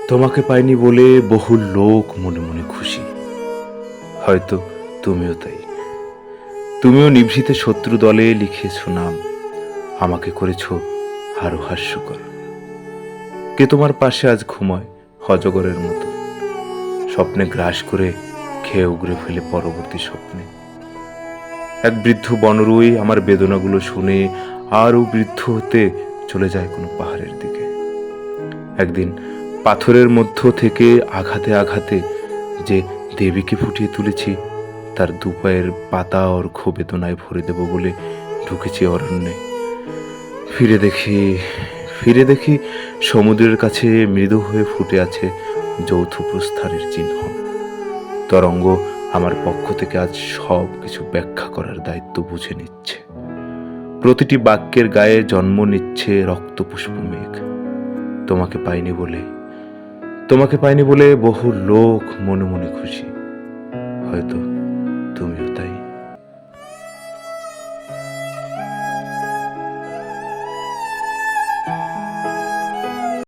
তোমাকে পাইনি বলে বহু লোক মনে মনে খুশি। হয়তো তুমিও তাই। তুমিও নিভৃতে শত্রু দলে লিখিয়েছ নাম, আমাকে করেছ আরো হাস্যকর। কে তোমার পাশে আজ ঘুমায় অজগরের মতো, স্বপ্নে গ্রাস করে খেয়ে উগরে ফেলে পরবর্তী স্বপ্নে। এক বৃদ্ধ বনরুই আমার বেদনাগুলো শুনে আরও বৃদ্ধ হতে চলে যায় কোনো পাহাড়ের দিকে। একদিন পাথরের মধ্য থেকে আঘাতে আঘাতে যে দেবীকে ফুটিয়ে তুলেছি, তার দুপায়ের পাতা অর্ঘ্য বেদনায় ভরে দেব বলে ঢুকেছি অরণ্যে। ফিরে দেখি ফিরে দেখি সমুদ্রের কাছে মৃদু হয়ে ফুটে আছে যৌথ প্রস্থানের চিহ্ন। তরঙ্গ আমার পক্ষ থেকে আজ সব কিছু ব্যাখ্যা করার দায়িত্ব বুঝে নিচ্ছে। প্রতিটি বাক্যের গায়ে জন্ম নিচ্ছে রক্তপুষ্প মেঘ। তোমাকে পাইনি বলে তোমাকে পাইনি বলে বহু লোক মনে মনে খুশি। হয়তো তুমিও তাই।